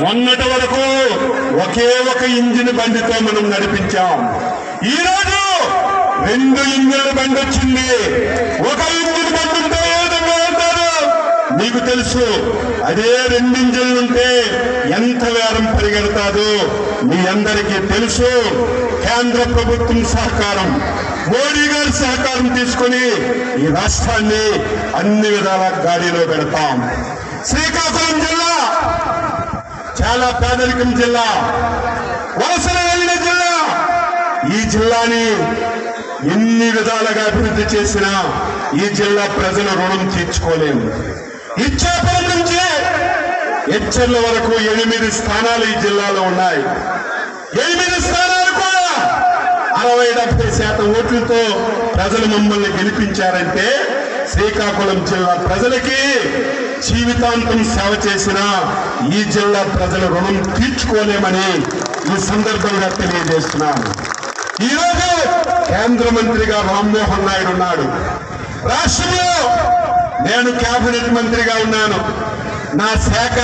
మొన్నటి వరకు ఒకే ఒక ఇంజిన్ బండితో మనం నడిపించాం. ఈ రోజు 2 ఇంజిన్ల బండి వచ్చింది. ఒక ఇంజిన్ బండి ఉంటే ఏ విధంగా ఉంటారు మీకు తెలుసు. అదే 2 ఇంజిన్లుంటే ఎంత వేరం పరిగెడతాదో మీ అందరికీ తెలుసు. కేంద్ర ప్రభుత్వం సహకారం, మోడీ గారి సహకారం తీసుకుని ఈ రాష్ట్రాన్ని అన్ని విధాల గాడిలో పెడతాం. శ్రీకాకుళం జిల్లా చాలా పేదరికం జిల్లా, వలసలు వెళ్ళిన జిల్లా. ఈ జిల్లాని ఎన్ని విధాలుగా అభివృద్ధి చేసినా ఈ జిల్లా ప్రజల రుణం తీర్చుకోలేము. ఇచ్చాపురం నుంచి హెచ్చర్ల వరకు 8 స్థానాలు ఈ జిల్లాలో ఉన్నాయి. 8 స్థానాలు కూడా 60-70% ఓట్లతో ప్రజలు మమ్మల్ని గెలిపించారంటే శ్రీకాకుళం జిల్లా ప్రజలకి జీవితాంతం సేవ చేసిన ఈ జిల్లా ప్రజల రుణం తీర్చుకోలేమని ఈ సందర్భంగా తెలియజేస్తున్నాను. ఈరోజు కేంద్ర మంత్రిగా రామ్మోహన్ నాయుడు ఉన్నాడు. రాష్ట్రంలో నేను కేబినెట్ మంత్రిగా ఉన్నాను. నా శాఖ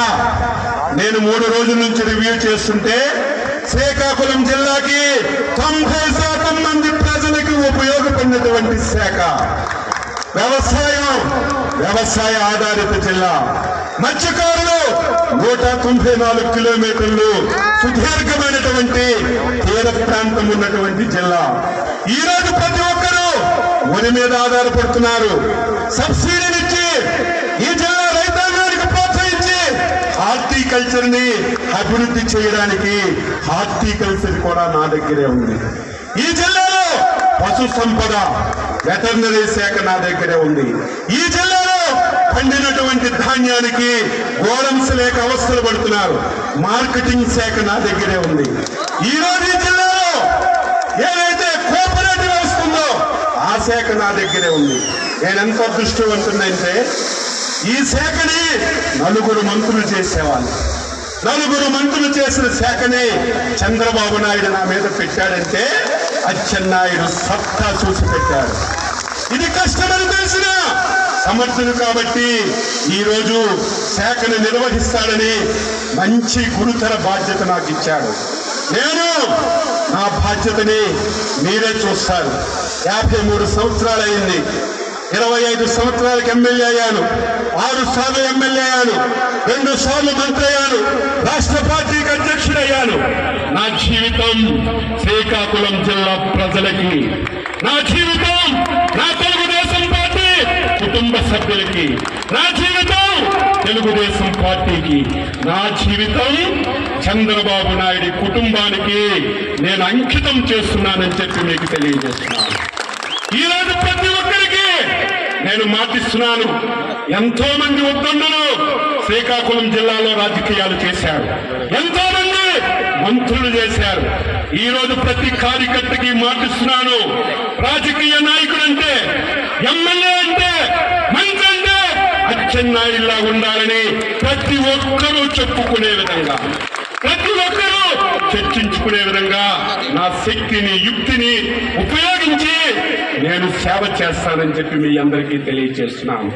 నేను 3 రోజుల నుంచి రివ్యూ చేస్తుంటే శ్రీకాకుళం జిల్లాకి 90% మంది ప్రజలకు ఉపయోగపడినటువంటి శాఖ. వ్యవసాయ ఆధారిత జిల్లా. మత్స్యకారులు 194 కిలోమీటర్లు సుదీర్ఘమైనటువంటి తీర ప్రాంతం ఉన్నటువంటి జిల్లా. ఈ రోజు ప్రతి ఒక్కరూ వరి మీద ఆధారపడుతున్నారు. సబ్సిడీనిచ్చి ఈ జిల్లా రైతాంగానికి ప్రోత్సహించి హార్టికల్చర్ ని అభివృద్ధి చేయడానికి హార్టికల్చర్ కూడా నా దగ్గరే ఉంది. ఈ జిల్లాలో పశు సంపద, వెటర్నరీ శాఖ నా దగ్గరే ఉంది. ఈ జిల్లాలో పండినటువంటి ధాన్యానికి గోడమ్స్ లేక అవస్థలు పడుతున్నారు. మార్కెటింగ్ శాఖ నా దగ్గరే ఉంది. ఈ రోజు ఈ జిల్లాలో ఏదైతే కోఆపరేటివ్ వస్తుందో ఆ శాఖ నా దగ్గరే ఉంది. నేను ఎంత అదృష్టవంతుందంటే ఈ శాఖని 4 మంత్రులు చేసేవాళ్ళు. 4 మంత్రులు చేసిన శాఖని చంద్రబాబు నాయుడు నా మీద పెట్టాడంటే అచ్చెన్నాయుడు సత్తా చూసి పెట్టాడు. ఇది కష్టమని తెలిసిన సమర్థుడు కాబట్టి ఈ రోజు శాఖను నిర్వహిస్తాడని మంచి గురుతర బాధ్యత నాకు ఇచ్చాడు. నేను నా బాధ్యతని మీరే చూస్తారు. 53 సంవత్సరాలు అయింది. 25 సంవత్సరాలకు ఎమ్మెల్యే అయ్యాను, 6 సార్లు ఎమ్మెల్యే అయ్యాను, 2 సార్లు మంత్రి అయ్యాను, రాష్ట్ర పార్టీకి అధ్యక్షుడయ్యాను. నా జీవితం శ్రీకాకుళం జిల్లా ప్రజలకి, నా జీవితం నా తెలుగుదేశం పార్టీ కుటుంబ సభ్యులకి, నా జీవితం తెలుగుదేశం పార్టీకి, నా జీవితం చంద్రబాబు నాయుడు కుటుంబానికి నేను అంకితం చేస్తున్నానని చెప్పి మీకు తెలియజేస్తున్నాను. ఈ రోజు ప్రతి ఒక్కరికి నేను మాటిస్తున్నాను. ఎంతో మంది ఉద్దండులు శ్రీకాకుళం జిల్లాలో రాజకీయాలు చేశారు, ఎంతో మంది మంత్రులు చేశారు. ఈ రోజు ప్రతి కార్యకర్తకి మాటిస్తున్నాను. రాజకీయ నాయకుడు అంటే, ఎమ్మెల్యే అంటే, మంత్రి అంటే అచ్చెన్నాయుడులా ఉండాలని ప్రతి ఒక్కరూ చెప్పుకునే విధంగా, ప్రతి ఒక్కరూ చర్చించుకునే విధంగా నా శక్తిని, యుక్తిని ఉపయోగించి నేను సేవ చేస్తానని చెప్పి మీ అందరికీ తెలియజేస్తున్నాను.